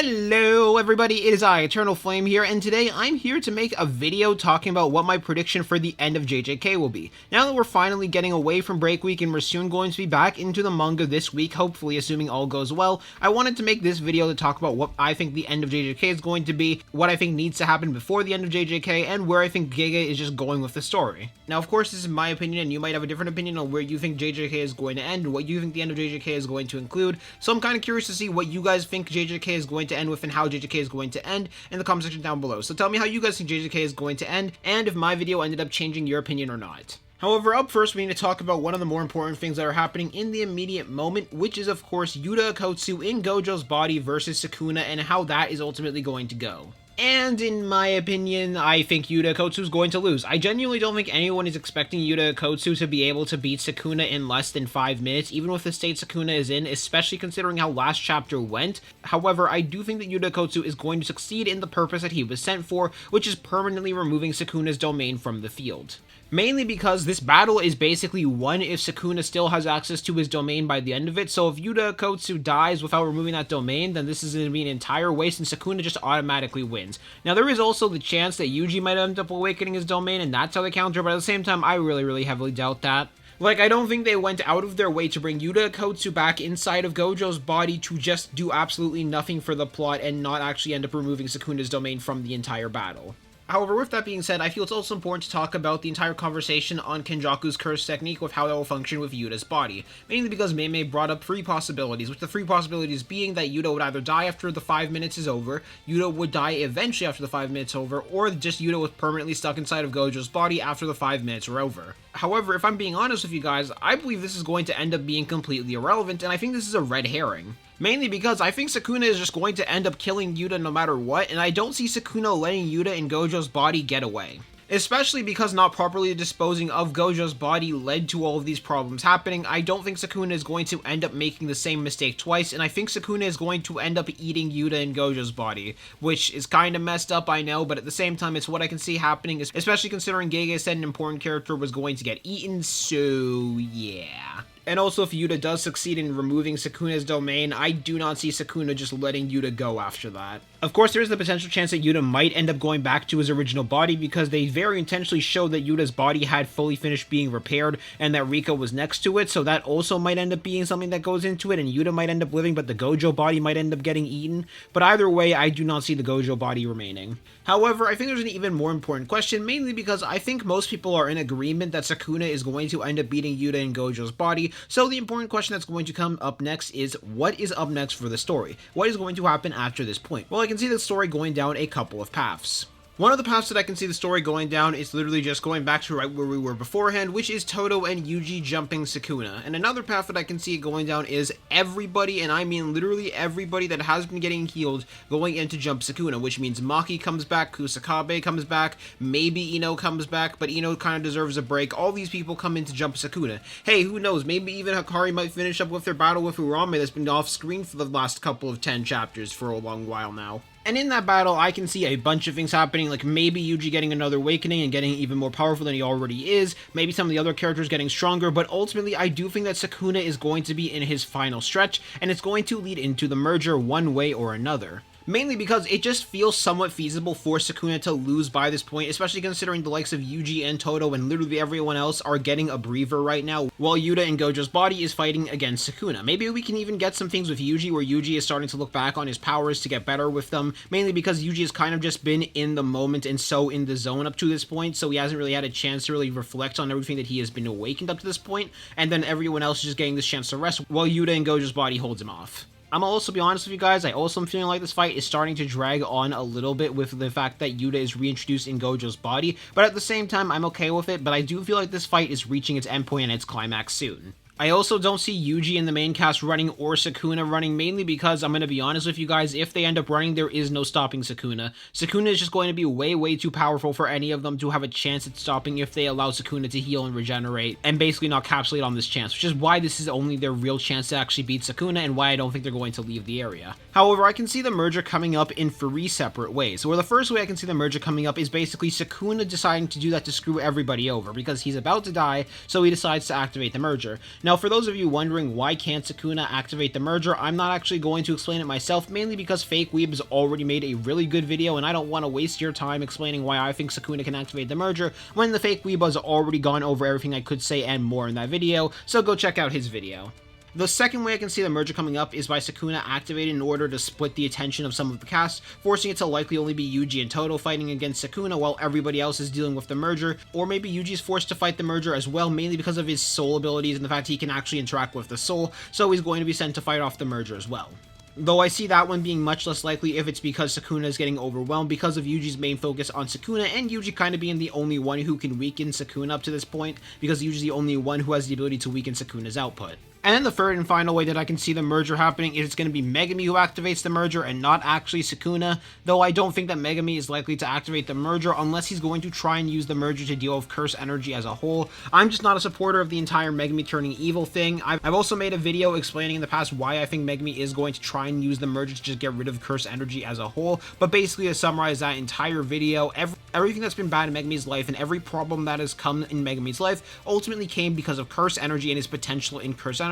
Hello everybody, it is I, Eternal Flame here, and today I'm here to make a video talking about what my prediction for the end of JJK will be. Now that we're finally getting away from break week and we're soon going to be back into the manga this week, hopefully assuming all goes well, I wanted to make this video to talk about what I think the end of JJK is going to be, what I think needs to happen before the end of JJK, and where I think Gege is just going with the story. Now of course this is my opinion and you might have a different opinion on where you think JJK is going to end, what you think the end of JJK is going to include, so I'm kind of curious to see what you guys think JJK is going to end with and how JJK is going to end in the comment section down below. So tell me how you guys think JJK is going to end and if my video ended up changing your opinion or not. However, up first we need to talk about one of the more important things that are happening in the immediate moment, which is of course Yuta Akotsu in Gojo's body versus Sukuna and how that is ultimately going to go. And in my opinion, I think Yuta Akotsu is going to lose. I genuinely don't think anyone is expecting Yuta Akotsu to be able to beat Sukuna in less than 5 minutes, even with the state Sukuna is in, especially considering how last chapter went. However, I do think that Yuta Akotsu is going to succeed in the purpose that he was sent for, which is permanently removing Sukuna's domain from the field. Mainly because this battle is basically won if Sukuna still has access to his domain by the end of it, so if Yuta Akotsu dies without removing that domain, then this is going to be an entire waste and Sukuna just automatically wins. Now there is also the chance that Yuji might end up awakening his domain and that's how they counter, but at the same time I really heavily doubt that. Like, I don't think they went out of their way to bring Yuta Akotsu back inside of Gojo's body to just do absolutely nothing for the plot and not actually end up removing Sukuna's domain from the entire battle. However, with that being said, I feel it's also important to talk about the entire conversation on Kenjaku's curse technique with how that will function with Yuta's body. Mainly because Mei brought up 3 possibilities, with the 3 possibilities being that Yuta would either die after the 5 minutes is over, Yuta would die eventually after the 5 minutes over, or just Yuta was permanently stuck inside of Gojo's body after the 5 minutes were over. However, if I'm being honest with you guys, I believe this is going to end up being completely irrelevant, and I think this is a red herring. Mainly because I think Sukuna is just going to end up killing Yuta no matter what, and I don't see Sukuna letting Yuta in Gojo's body get away. Especially because not properly disposing of Gojo's body led to all of these problems happening, I don't think Sukuna is going to end up making the same mistake twice, and I think Sukuna is going to end up eating Yuta in Gojo's body, which is kind of messed up, I know, but at the same time, it's what I can see happening, especially considering Gege said an important character was going to get eaten, so yeah. And also, if Yuta does succeed in removing Sukuna's domain, I do not see Sukuna just letting Yuta go after that. Of course, there is the potential chance that Yuta might end up going back to his original body because they very intentionally showed that Yuta's body had fully finished being repaired and that Rika was next to it, so that also might end up being something that goes into it and Yuta might end up living, but the Gojo body might end up getting eaten. But either way, I do not see the Gojo body remaining. However, I think there's an even more important question, mainly because I think most people are in agreement that Sukuna is going to end up beating Yuta in Gojo's body, so the important question that's going to come up next is, what is up next for the story? What is going to happen after this point? Well, I can see the story going down a couple of paths. One of the paths that I can see the story going down is literally just going back to right where we were beforehand, which is Todo and Yuji jumping Sukuna. And another path that I can see it going down is everybody, and I mean literally everybody that has been getting healed, going in to jump Sukuna, which means Maki comes back, Kusakabe comes back, maybe Ino comes back, but Ino kind of deserves a break. All these people come in to jump Sukuna. Hey, who knows, maybe even Hikari might finish up with their battle with Urame that's been off screen for the last couple of 10 chapters for a long while now. And in that battle, I can see a bunch of things happening, like maybe Yuji getting another awakening and getting even more powerful than he already is, maybe some of the other characters getting stronger, but ultimately I do think that Sukuna is going to be in his final stretch, and it's going to lead into the merger one way or another. Mainly because it just feels somewhat feasible for Sukuna to lose by this point, especially considering the likes of Yuji and Todo and literally everyone else are getting a breather right now, while Yuta in Gojo's body is fighting against Sukuna. Maybe we can even get some things with Yuji where Yuji is starting to look back on his powers to get better with them, mainly because Yuji has kind of just been in the moment and so in the zone up to this point, so he hasn't really had a chance to really reflect on everything that he has been awakened up to this point, and then everyone else is just getting this chance to rest while Yuta in Gojo's body holds him off. I'm also be honest with you guys, I also am feeling like this fight is starting to drag on a little bit with the fact that Yuta is reintroduced in Gojo's body, but at the same time, I'm okay with it, but I do feel like this fight is reaching its endpoint and its climax soon. I also don't see Yuji in the main cast running or Sukuna running, mainly because, I'm going to be honest with you guys, if they end up running, there is no stopping Sukuna. Sukuna is just going to be way too powerful for any of them to have a chance at stopping if they allow Sukuna to heal and regenerate, and basically not capsulate on this chance, which is why this is only their real chance to actually beat Sukuna, and why I don't think they're going to leave the area. However, I can see the merger coming up in 3 separate ways, where the first way I can see the merger coming up is basically Sukuna deciding to do that to screw everybody over, because he's about to die, so he decides to activate the merger. Now, Now, for those of you wondering why can't Sukuna activate the merger, I'm not actually going to explain it myself, mainly because Fake Weeb's already made a really good video, and I don't want to waste your time explaining why I think Sukuna can activate the merger, when the Fake Weeb has already gone over everything I could say and more in that video, so go check out his video. The second way I can see the merger coming up is by Sukuna activating in order to split the attention of some of the cast, forcing it to likely only be Yuji and Todo fighting against Sukuna while everybody else is dealing with the merger, or maybe Yuji's forced to fight the merger as well, mainly because of his soul abilities and the fact he can actually interact with the soul, so he's going to be sent to fight off the merger as well. Though I see that one being much less likely if it's because Sukuna is getting overwhelmed because of Yuji's main focus on Sukuna, and Yuji kind of being the only one who can weaken Sukuna up to this point, because Yuji's the only one who has the ability to weaken Sukuna's output. And then the third and final way that I can see the merger happening is it's going to be Megumi who activates the merger and not actually Sukuna, though I don't think that Megumi is likely to activate the merger unless he's going to try and use the merger to deal with curse energy as a whole. I'm just not a supporter of the entire Megumi turning evil thing. I've also made a video explaining in the past why I think Megumi is going to try and use the merger to just get rid of curse energy as a whole, but basically to summarize that entire video, everything that's been bad in Megumi's life and every problem that has come in Megumi's life ultimately came because of curse energy and his potential in curse energy,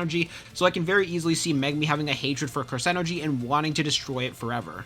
so I can very easily see Megumi having a hatred for curse energy and wanting to destroy it forever.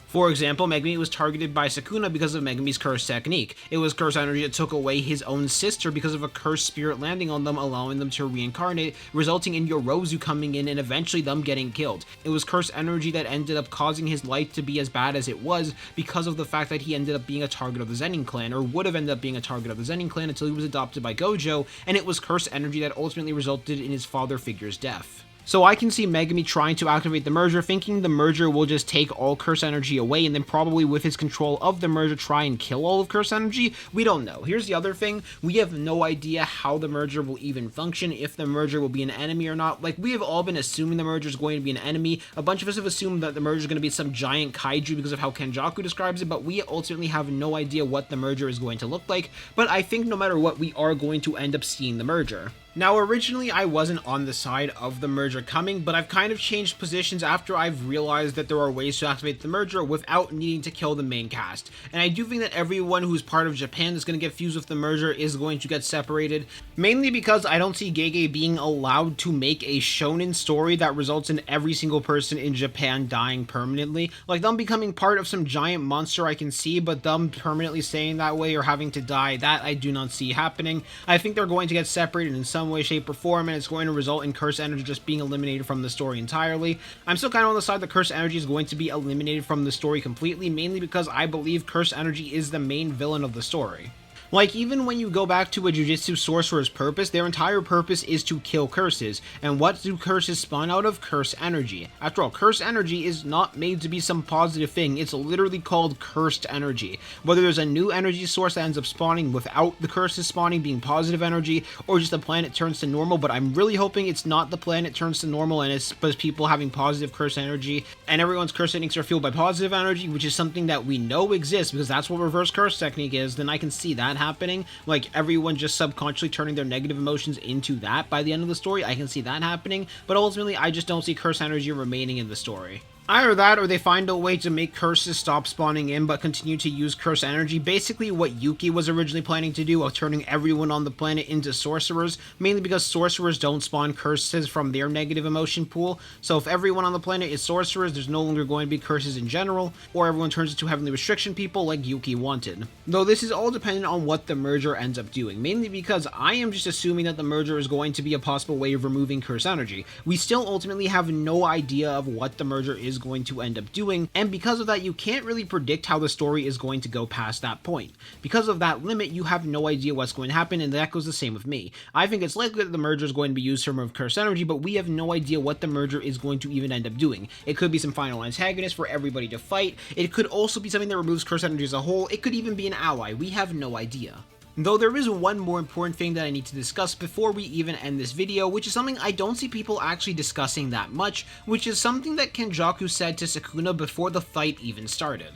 For example, Megumi was targeted by Sukuna because of Megumi's curse technique. It was curse energy that took away his own sister because of a cursed spirit landing on them, allowing them to reincarnate, resulting in Yorozu coming in and eventually them getting killed. It was curse energy that ended up causing his life to be as bad as it was because of the fact that he ended up being a target of the Zenin clan, or would have ended up being a target of the Zenin clan until he was adopted by Gojo, and it was curse energy that ultimately resulted in his father figure's death. So I can see Megumi trying to activate the merger, thinking the merger will just take all curse energy away, and then probably with his control of the merger try and kill all of curse energy. We don't know. Here's the other thing. We have no idea how the merger will even function, if the merger will be an enemy or not. Like, we have all been assuming the merger is going to be an enemy. A bunch of us have assumed that the merger is going to be some giant kaiju because of how Kenjaku describes it, but we ultimately have no idea what the merger is going to look like. But I think no matter what, we are going to end up seeing the merger. Now, originally I wasn't on the side of the merger coming, but I've kind of changed positions after I've realized that there are ways to activate the merger without needing to kill the main cast. And I do think that everyone who's part of Japan that's going to get fused with the merger is going to get separated, mainly because I don't see Gege being allowed to make a shonen story that results in every single person in Japan dying permanently. Like, them becoming part of some giant monster I can see, but them permanently staying that way or having to die, that I do not see happening. I think they're going to get separated in some way, shape, or form, and it's going to result in curse energy just being eliminated from the story entirely. I'm still kind of on the side that curse energy is going to be eliminated from the story completely, mainly because I believe curse energy is the main villain of the story. Like, even when you go back to a Jujutsu sorcerer's purpose, their entire purpose is to kill curses. And what do curses spawn out of? Curse energy. After all, curse energy is not made to be some positive thing. It's literally called cursed energy. Whether there's a new energy source that ends up spawning without the curses spawning being positive energy, or just the planet turns to normal, but I'm really hoping it's not the planet turns to normal and it's just people having positive curse energy, and everyone's curse techniques are fueled by positive energy, which is something that we know exists because that's what reverse curse technique is. Then I can see that happening, like everyone just subconsciously turning their negative emotions into that by the end of the story. I can see that happening, but ultimately I just don't see curse energy remaining in the story. Either that, or they find a way to make curses stop spawning in but continue to use curse energy, basically what Yuki was originally planning to do of turning everyone on the planet into sorcerers, mainly because sorcerers don't spawn curses from their negative emotion pool. So if everyone on the planet is sorcerers, there's no longer going to be curses in general, or everyone turns into heavenly restriction people like Yuki wanted. Though this is all dependent on what the merger ends up doing, mainly because I am just assuming that the merger is going to be a possible way of removing curse energy. We still ultimately have no idea of what the merger is going to end up doing, and because of that you can't really predict how the story is going to go past that point. Because of that limit, you have no idea what's going to happen, and that goes the same with me. I think it's likely that the merger is going to be used to remove curse energy, but we have no idea what the merger is going to even end up doing. It could be some final antagonist for everybody to fight, it could also be something that removes curse energy as a whole, it could even be an ally, we have no idea. Though there is one more important thing that I need to discuss before we even end this video, which is something I don't see people actually discussing that much, which is something that Kenjaku said to Sukuna before the fight even started.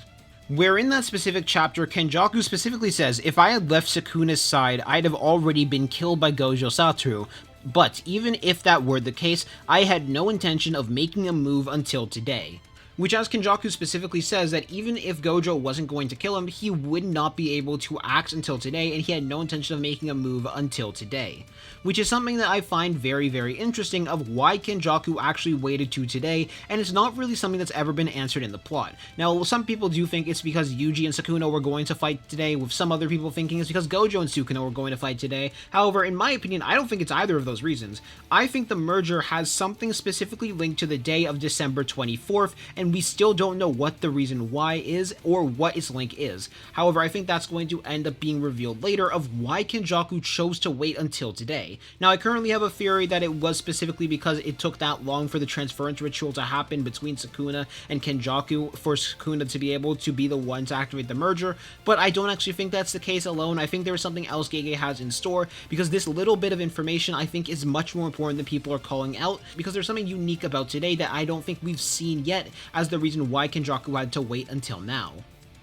Where in that specific chapter, Kenjaku specifically says, if I had left Sukuna's side, I'd have already been killed by Gojo Satoru. But even if that were the case, I had no intention of making a move until today. which, as Kenjaku specifically says, that even if Gojo wasn't going to kill him, he would not be able to act until today, and he had no intention of making a move until today. Which is something that I find very, very interesting of why Kenjaku actually waited to today, and it's not really something that's ever been answered in the plot. Now, some people do think it's because Yuji and Sukuna were going to fight today, with some other people thinking it's because Gojo and Sukuna were going to fight today. However, in my opinion, I don't think it's either of those reasons. I think the merger has something specifically linked to the day of December 24th, and we still don't know what the reason why is or what its link is. However, I think that's going to end up being revealed later of why Kenjaku chose to wait until today. Now, I currently have a theory that it was specifically because it took that long for the transference ritual to happen between Sukuna and Kenjaku for Sukuna to be able to be the one to activate the merger, but I don't actually think that's the case alone. I think there is something else Gege has in store, because this little bit of information I think is much more important than people are calling out, because there's something unique about today that I don't think we've seen yet as the reason why Kenjaku had to wait until now.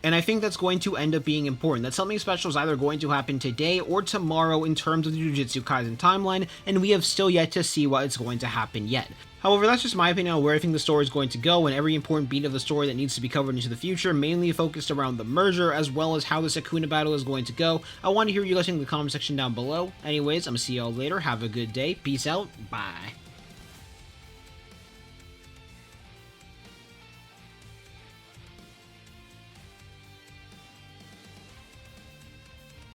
And I think that's going to end up being important, that something special is either going to happen today or tomorrow in terms of the Jujutsu Kaisen timeline, and we have still yet to see what is going to happen yet. However, that's just my opinion on where I think the story is going to go, and every important beat of the story that needs to be covered into the future, mainly focused around the merger, as well as how the Sukuna battle is going to go. I want to hear you guys in the comment section down below. Anyways, I'm gonna see y'all later. Have a good day. Peace out. Bye.